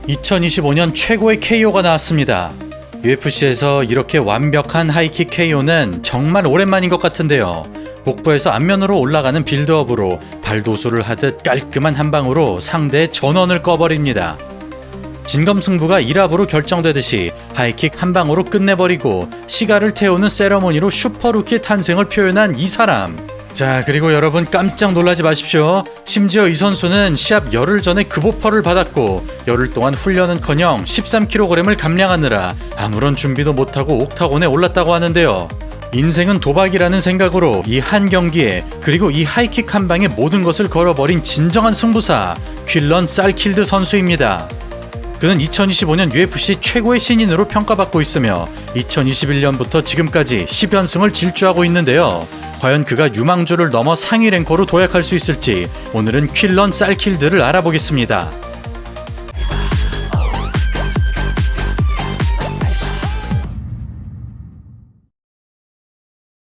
2025년 최고의 KO가 나왔습니다. UFC에서 이렇게 완벽한 하이킥 KO는 정말 오랜만인 것 같은데요. 복부에서 앞면으로 올라가는 빌드업으로 발도수를 하듯 깔끔한 한 방으로 상대의 전원을 꺼버립니다. 진검승부가 1합으로 결정되듯이 하이킥 한 방으로 끝내버리고 시가를 태우는 세러머니로 슈퍼루키 탄생을 표현한 이 사람. 자, 그리고 여러분 깜짝 놀라지 마십시오. 심지어 이 선수는 시합 열흘 전에 급오퍼를 받았고 열흘 동안 훈련은커녕 13kg을 감량하느라 아무런 준비도 못하고 옥타곤에 올랐다고 하는데요. 인생은 도박이라는 생각으로 이 한 경기에 그리고 이 하이킥 한 방에 모든 것을 걸어버린 진정한 승부사 퀼런 살킬드 선수입니다. 그는 2025년 UFC 최고의 신인으로 평가받고 있으며 2021년부터 지금까지 10연승을 질주하고 있는데요. 과연 그가 유망주를 넘어 상위 랭커로 도약할 수 있을지 오늘은 퀼런 살킬드를 알아보겠습니다.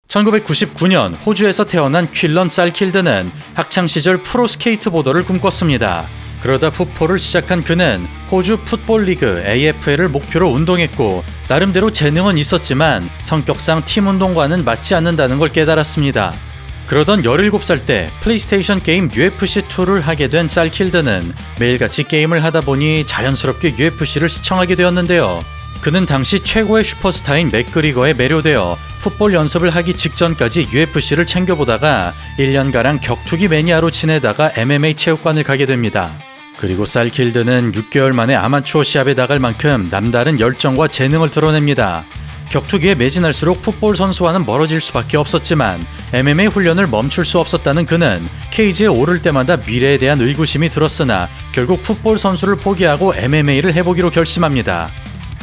(1999년) 호주에서 태어난 퀼런 살킬드는 학창시절 프로 스케이트보더를 꿈꿨습니다. 그러다 풋볼을 시작한 그는 호주 풋볼리그 AFL을 목표로 운동했고 나름대로 재능은 있었지만 성격상 팀 운동과는 맞지 않는다는 걸 깨달았습니다. 그러던 17살 때 플레이스테이션 게임 UFC2를 하게 된 살킬드는 매일같이 게임을 하다 보니 자연스럽게 UFC를 시청하게 되었는데요. 그는 당시 최고의 슈퍼스타인 맥그리거에 매료되어 풋볼 연습을 하기 직전까지 UFC를 챙겨보다가 1년가량 격투기 매니아로 지내다가 MMA 체육관을 가게 됩니다. 그리고 살킬드는 6개월 만에 아마추어 시합에 나갈 만큼 남다른 열정과 재능을 드러냅니다. 격투기에 매진할수록 풋볼 선수와는 멀어질 수밖에 없었지만 MMA 훈련을 멈출 수 없었다는 그는 케이지에 오를 때마다 미래에 대한 의구심이 들었으나 결국 풋볼 선수를 포기하고 MMA를 해보기로 결심합니다.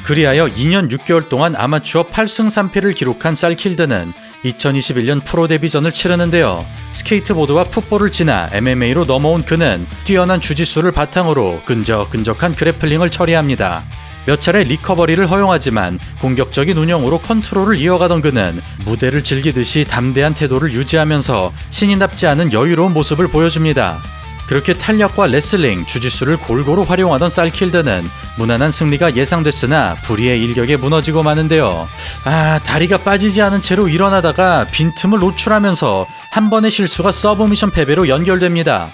그리하여 2년 6개월 동안 아마추어 8승 3패를 기록한 살킬드는 2021년 프로 데뷔전을 치르는데요. 스케이트보드와 풋볼을 지나 MMA로 넘어온 그는 뛰어난 주짓수를 바탕으로 끈적끈적한 그래플링을 처리합니다. 몇 차례 리커버리를 허용하지만 공격적인 운영으로 컨트롤을 이어가던 그는 무대를 즐기듯이 담대한 태도를 유지하면서 신인답지 않은 여유로운 모습을 보여줍니다. 그렇게 탄력과 레슬링, 주짓수를 골고루 활용하던 살킬드는 무난한 승리가 예상됐으나 불의의 일격에 무너지고 마는데요. 다리가 빠지지 않은 채로 일어나다가 빈틈을 노출하면서 한 번의 실수가 서브미션 패배로 연결됩니다.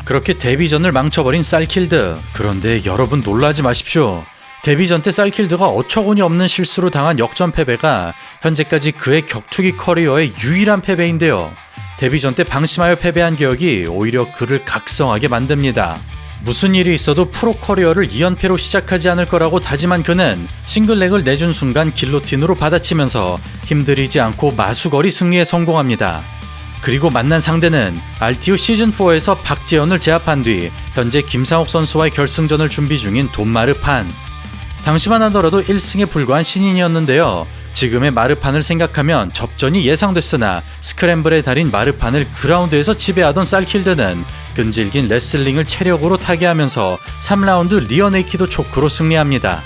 그렇게 데뷔전을 망쳐버린 살킬드. 그런데 여러분 놀라지 마십시오. 데뷔전 때 살킬드가 어처구니 없는 실수로 당한 역전 패배가 현재까지 그의 격투기 커리어의 유일한 패배인데요. 데뷔전 때 방심하여 패배한 기억이 오히려 그를 각성하게 만듭니다. 무슨 일이 있어도 프로 커리어를 2연패로 시작하지 않을 거라고 다짐한 그는 싱글렉을 내준 순간 길로틴으로 받아치면서 힘들이지 않고 마수거리 승리에 성공합니다. 그리고 만난 상대는 RTU 시즌4에서 박재현을 제압한 뒤 현재 김상욱 선수와의 결승전을 준비 중인 돈 마르판. 당시만 하더라도 1승에 불과한 신인이었는데요. 지금의 마르판을 생각하면 접전이 예상됐으나 스크램블의 달인 마르판을 그라운드에서 지배하던 살킬드는 끈질긴 레슬링을 체력으로 타개하면서 3라운드 리어 네이키드 초크로 승리합니다.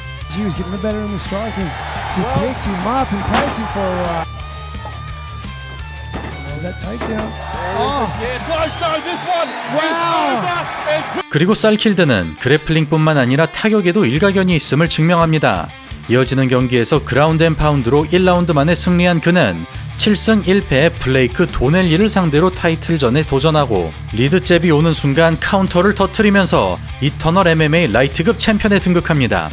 그리고 살킬드는 그래플링뿐만 아니라 타격에도 일가견이 있음을 증명합니다. 이어지는 경기에서 그라운드 앤 파운드로 1라운드 만에 승리한 그는 7승 1패의 블레이크 도넬리를 상대로 타이틀전에 도전하고 리드 잽이 오는 순간 카운터를 터뜨리면서 이터널 MMA 라이트급 챔피언에 등극합니다.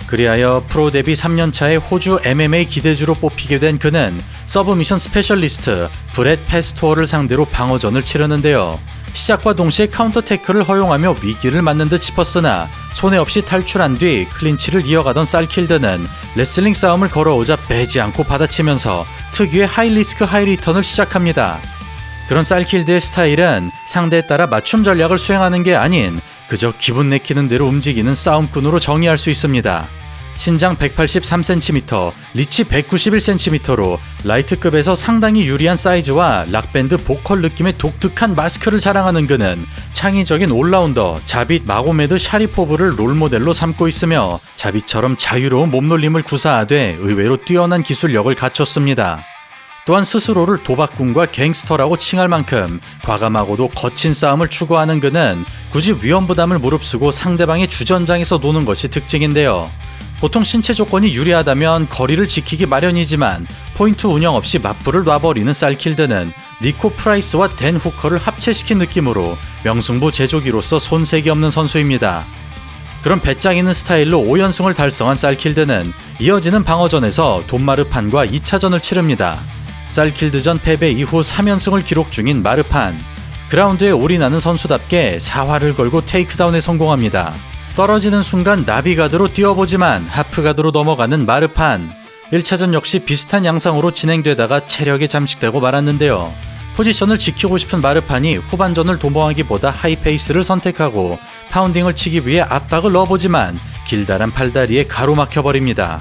그리하여 프로 데뷔 3년차의 호주 MMA 기대주로 뽑히게 된 그는 서브미션 스페셜리스트 브렛 패스토어를 상대로 방어전을 치르는데요. 시작과 동시에 카운터 태클을 허용하며 위기를 맞는 듯 싶었으나 손해 없이 탈출한 뒤 클린치를 이어가던 살킬드는 레슬링 싸움을 걸어오자 빼지 않고 받아치면서 특유의 하이리스크 하이리턴을 시작합니다. 그런 살킬드의 스타일은 상대에 따라 맞춤 전략을 수행하는 게 아닌 그저 기분 내키는 대로 움직이는 싸움꾼으로 정의할 수 있습니다. 신장 183cm, 리치 191cm로 라이트급에서 상당히 유리한 사이즈와 락밴드 보컬 느낌의 독특한 마스크를 자랑하는 그는 창의적인 올라운더 자빗 마고메드 샤리포브를 롤모델로 삼고 있으며 자빗처럼 자유로운 몸놀림을 구사하되 의외로 뛰어난 기술력을 갖췄습니다. 또한 스스로를 도박꾼과 갱스터라고 칭할 만큼 과감하고도 거친 싸움을 추구하는 그는 굳이 위험부담을 무릅쓰고 상대방의 주전장에서 노는 것이 특징인데요. 보통 신체 조건이 유리하다면 거리를 지키기 마련이지만 포인트 운영 없이 맞불을 놔버리는 쌀킬드는 니코 프라이스와 댄 후커를 합체시킨 느낌으로 명승부 제조기로서 손색이 없는 선수입니다. 그런 배짱 있는 스타일로 5연승을 달성한 쌀킬드는 이어지는 방어전에서 돈 마르판과 2차전을 치릅니다. 쌀킬드전 패배 이후 3연승을 기록 중인 마르판. 그라운드에 올인하는 선수답게 사활을 걸고 테이크다운에 성공합니다. 떨어지는 순간 나비가드로 뛰어보지만 하프가드로 넘어가는 마르판. 1차전 역시 비슷한 양상으로 진행되다가 체력이 잠식되고 말았는데요. 포지션을 지키고 싶은 마르판이 후반전을 도모하기보다 하이페이스를 선택하고 파운딩을 치기 위해 압박을 넣어보지만 길다란 팔다리에 가로막혀버립니다.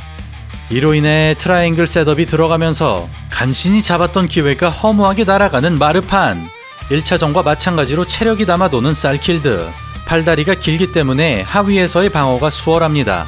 이로 인해 트라이앵글 셋업이 들어가면서 간신히 잡았던 기회가 허무하게 날아가는 마르판. 1차전과 마찬가지로 체력이 담아도는 쌀킬드. 팔다리가 길기 때문에 하위에서의 방어가 수월합니다.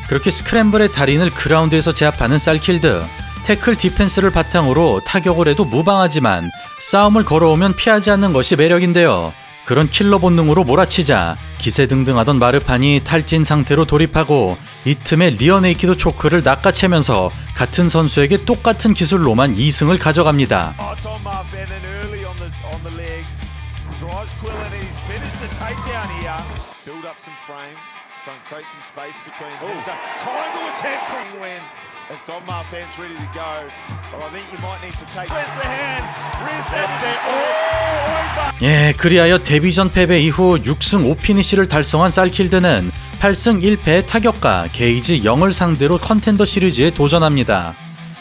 그렇게 스크램블의 달인을 그라운드에서 제압하는 쌀킬드. 태클 디펜스를 바탕으로 타격을 해도 무방하지만 싸움을 걸어오면 피하지 않는 것이 매력인데요. 그런 킬러 본능으로 몰아치자 기세등등하던 마르판이 탈진 상태로 돌입하고 이 틈에 리어네이키드 초크를 낚아채면서 같은 선수에게 똑같은 기술로만 2승을 가져갑니다. If Donmar fans ready to go, but I think you might need to take. Where's the hand? Where's that set? 예, 그리하여 데뷔전 패배 이후 6승 5피니시를 달성한 쌀킬드는 8승 1패의 타격가 게이지 0을 상대로 컨텐더 시리즈에 도전합니다.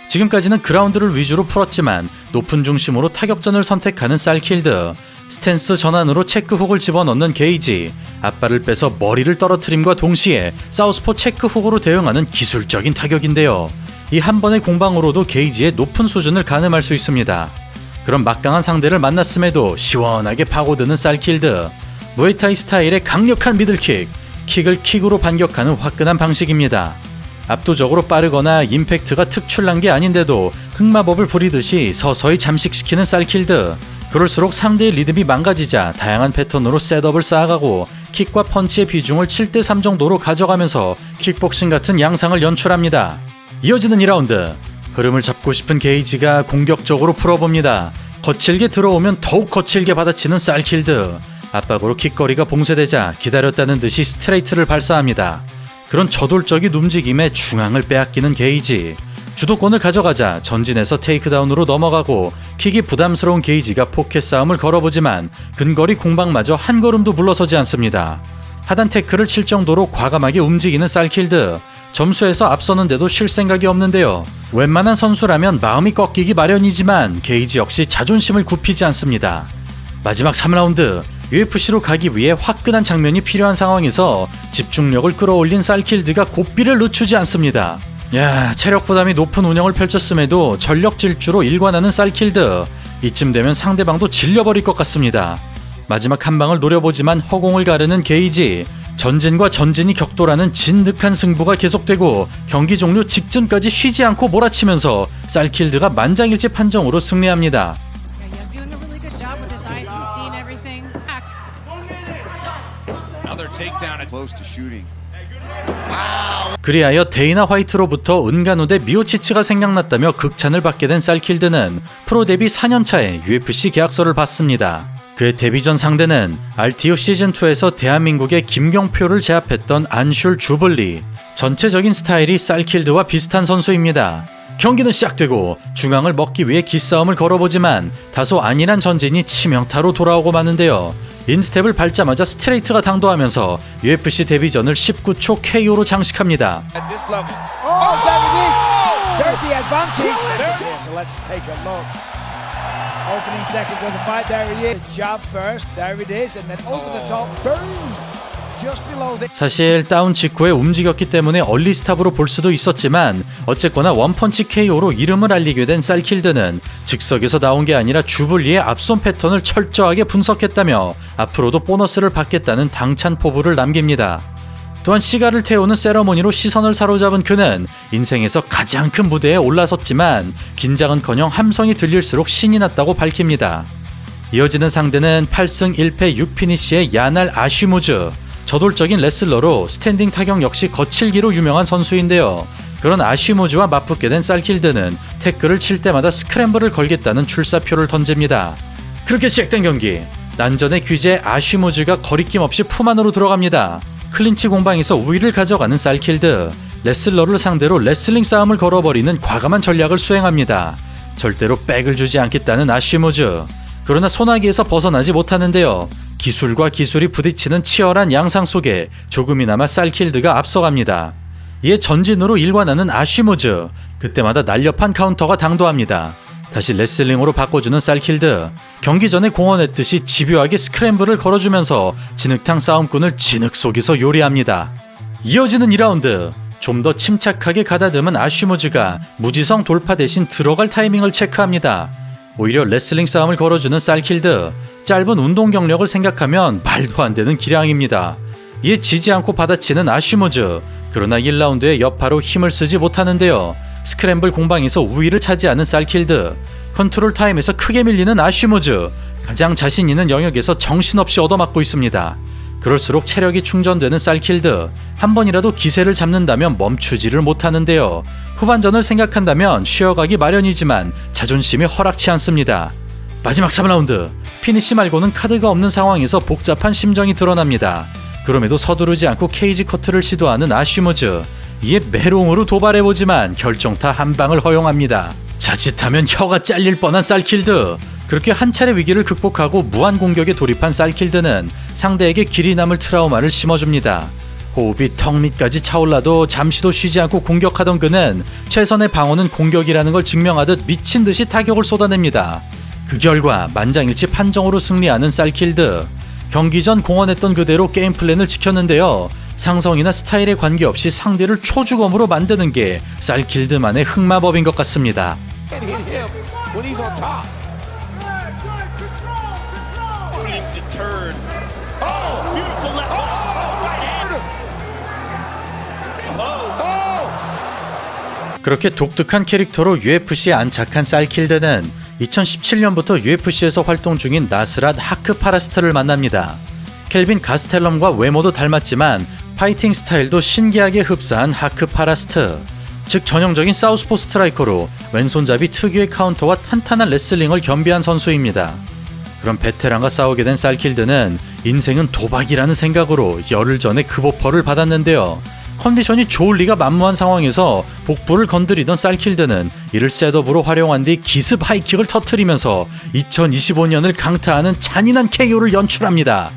지금까지는 그라운드를 위주로 풀었지만 높은 중심으로 타격전을 선택하는 쌀킬드. 스탠스 전환으로 체크훅을 집어넣는 게이지, 앞발을 빼서 머리를 떨어뜨림과 동시에 사우스포 체크훅으로 대응하는 기술적인 타격인데요. 이 한 번의 공방으로도 게이지의 높은 수준을 가늠할 수 있습니다. 그런 막강한 상대를 만났음에도 시원하게 파고드는 쌀킬드. 무에타이 스타일의 강력한 미들킥, 킥을 킥으로 반격하는 화끈한 방식입니다. 압도적으로 빠르거나 임팩트가 특출난 게 아닌데도 흑마법을 부리듯이 서서히 잠식시키는 쌀킬드. 그럴수록 상대의 리듬이 망가지자 다양한 패턴으로 셋업을 쌓아가고 킥과 펀치의 비중을 7대3 정도로 가져가면서 킥복싱 같은 양상을 연출합니다. 이어지는 2라운드. 흐름을 잡고 싶은 게이지가 공격적으로 풀어봅니다. 거칠게 들어오면 더욱 거칠게 받아치는 쌀킬드. 압박으로 킥거리가 봉쇄되자 기다렸다는 듯이 스트레이트를 발사합니다. 그런 저돌적인 움직임에 중앙을 빼앗기는 게이지. 주도권을 가져가자 전진해서 테이크다운으로 넘어가고 킥이 부담스러운 게이지가 포켓 싸움을 걸어보지만 근거리 공방마저 한 걸음도 물러서지 않습니다. 하단 태클을 칠 정도로 과감하게 움직이는 쌀킬드. 점수에서 앞서는데도 쉴 생각이 없는데요. 웬만한 선수라면 마음이 꺾이기 마련이지만 게이지 역시 자존심을 굽히지 않습니다. 마지막 3라운드. UFC로 가기 위해 화끈한 장면이 필요한 상황에서 집중력을 끌어올린 쌀킬드가 고삐를 늦추지 않습니다. 체력 부담이 높은 운영을 펼쳤음에도 전력 질주로 일관하는 쌀킬드. 이쯤 되면 상대방도 질려버릴 것 같습니다. 마지막 한 방을 노려보지만 허공을 가르는 게이지. 전진과 전진이 격돌하는 진득한 승부가 계속되고 경기 종료 직전까지 쉬지 않고 몰아치면서 쌀킬드가 만장일치 판정으로 승리합니다. 그리하여 데이나 화이트로부터 은간우 대 미오치츠가 생각났다며 극찬을 받게 된 쌀킬드는 프로 데뷔 4년차에 UFC 계약서를 받습니다. 그의 데뷔전 상대는 RTU 시즌2에서 대한민국의 김경표를 제압했던 안슐 주블리. 전체적인 스타일이 쌀킬드와 비슷한 선수입니다. 경기는 시작되고 중앙을 먹기 위해 기싸움을 걸어보지만 다소 안일한 전진이 치명타로 돌아오고 마는데요. 인스텝을 밟자마자 스트레이트가 당도하면서 UFC 데뷔전을 19초 KO로 장식합니다. Opening seconds of the fight, there he is. Jab first, there it is, and then over the top, boom! 사실 다운 직후에 움직였기 때문에 얼리스탑으로 볼 수도 있었지만 어쨌거나 원펀치 KO로 이름을 알리게 된 살킬드는 즉석에서 나온 게 아니라 주블리의 앞손 패턴을 철저하게 분석했다며 앞으로도 보너스를 받겠다는 당찬 포부를 남깁니다. 또한 시가를 태우는 세러모니로 시선을 사로잡은 그는 인생에서 가장 큰 무대에 올라섰지만 긴장은커녕 함성이 들릴수록 신이 났다고 밝힙니다. 이어지는 상대는 8승 1패 6피니시의 야날 아쉬무즈. 저돌적인 레슬러로 스탠딩 타격 역시 거칠기로 유명한 선수인데요. 그런 아쉬무즈와 맞붙게 된 살킬드는 태클을 칠 때마다 스크램블을 걸겠다는 출사표를 던집니다. 그렇게 시작된 경기. 난전의 귀재 아쉬무즈가 거리낌 없이 품 안으로 들어갑니다. 클린치 공방에서 우위를 가져가는 살킬드. 레슬러를 상대로 레슬링 싸움을 걸어버리는 과감한 전략을 수행합니다. 절대로 백을 주지 않겠다는 아쉬무즈. 그러나 소나기에서 벗어나지 못하는데요. 기술과 기술이 부딪히는 치열한 양상 속에 조금이나마 살킬드가 앞서갑니다. 이에 전진으로 일관하는 아쉬무즈. 그때마다 날렵한 카운터가 당도합니다. 다시 레슬링으로 바꿔주는 살킬드. 경기 전에 공언했듯이 집요하게 스크램블을 걸어주면서 진흙탕 싸움꾼을 진흙 속에서 요리합니다. 이어지는 2라운드. 좀 더 침착하게 가다듬은 아쉬무즈가 무지성 돌파 대신 들어갈 타이밍을 체크합니다. 오히려 레슬링 싸움을 걸어주는 살킬드. 짧은 운동 경력을 생각하면 말도 안 되는 기량입니다. 이에 지지 않고 받아치는 아쉬무즈. 그러나 1라운드의 여파로 힘을 쓰지 못하는데요. 스크램블 공방에서 우위를 차지하는 살킬드. 컨트롤 타임에서 크게 밀리는 아쉬무즈. 가장 자신 있는 영역에서 정신없이 얻어맞고 있습니다. 그럴수록 체력이 충전되는 살킬드. 한 번이라도 기세를 잡는다면 멈추지를 못하는데요. 후반전을 생각한다면 쉬어가기 마련이지만 자존심이 허락치 않습니다. 마지막 3라운드. 피니시 말고는 카드가 없는 상황에서 복잡한 심정이 드러납니다. 그럼에도 서두르지 않고 케이지 커트를 시도하는 아쉬무즈. 이에 메롱으로 도발해보지만 결정타 한 방을 허용합니다. 자칫하면 혀가 잘릴 뻔한 살킬드. 그렇게 한 차례 위기를 극복하고 무한 공격에 돌입한 살킬드는 상대에게 길이 남을 트라우마를 심어줍니다. 호흡이 턱 밑까지 차올라도 잠시도 쉬지 않고 공격하던 그는 최선의 방어는 공격이라는 걸 증명하듯 미친 듯이 타격을 쏟아냅니다. 그 결과 만장일치 판정으로 승리하는 살킬드. 경기 전 공언했던 그대로 게임 플랜을 지켰는데요. 상성이나 스타일에 관계없이 상대를 초주검으로 만드는 게 살킬드만의 흑마법인 것 같습니다. 그렇게 독특한 캐릭터로 UFC에 안착한 살킬드는 2017년부터 UFC에서 활동 중인 나스랏 하크파라스트를 만납니다. 켈빈 가스텔럼과 외모도 닮았지만 파이팅 스타일도 신기하게 흡사한 하크파라스트. 즉 전형적인 사우스포 스트라이커로 왼손잡이 특유의 카운터와 탄탄한 레슬링을 겸비한 선수입니다. 그런 베테랑과 싸우게 된 살킬드는 인생은 도박이라는 생각으로 열흘 전에 급오퍼를 받았는데요. 컨디션이 좋을 리가 만무한 상황에서 복부를 건드리던 살킬드는 이를 셋업으로 활용한 뒤 기습 하이킥을 터뜨리면서 2025년을 강타하는 잔인한 KO를 연출합니다.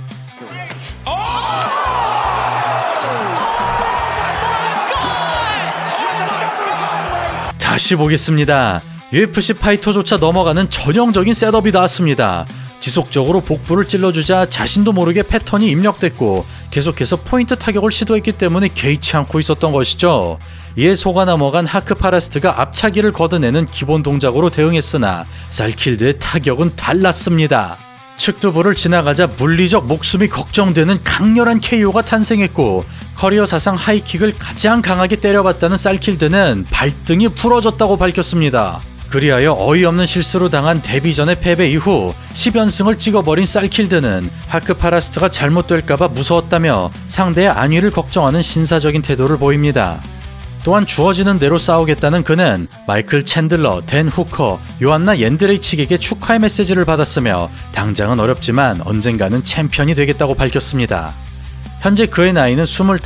다시 보겠습니다. UFC 파이터조차 넘어가는 전형적인 셋업이 나왔습니다. 지속적으로 복부를 찔러주자 자신도 모르게 패턴이 입력됐고 계속해서 포인트 타격을 시도했기 때문에 개의치 않고 있었던 것이죠. 이에 속아 넘어간 하크파라스트가 앞차기를 걷어내는 기본 동작으로 대응했으나 살킬드의 타격은 달랐습니다. 측두부를 지나가자 물리적 목숨이 걱정되는 강렬한 KO가 탄생했고 커리어 사상 하이킥을 가장 강하게 때려봤다는 살킬드는 발등이 부러졌다고 밝혔습니다. 그리하여 어이없는 실수로 당한 데뷔 전의 패배 이후 10연승을 찍어버린 살킬드는 하크파라스트가 잘못될까봐 무서웠다며 상대의 안위를 걱정하는 신사적인 태도를 보입니다. 또한 주어지는 대로 싸우겠다는 그는 마이클 챈들러, 댄 후커, 요한나 옌드레이치에게 축하의 메시지를 받았으며 당장은 어렵지만 언젠가는 챔피언이 되겠다고 밝혔습니다. 현재 그의 나이는 25,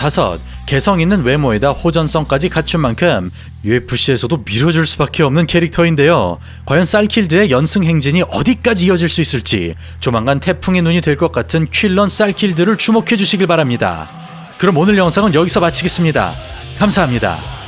개성 있는 외모에다 호전성까지 갖춘 만큼 UFC에서도 밀어줄 수밖에 없는 캐릭터인데요. 과연 살킬드의 연승 행진이 어디까지 이어질 수 있을지 조만간 태풍의 눈이 될 것 같은 퀼런 살킬드를 주목해 주시길 바랍니다. 그럼 오늘 영상은 여기서 마치겠습니다. 감사합니다.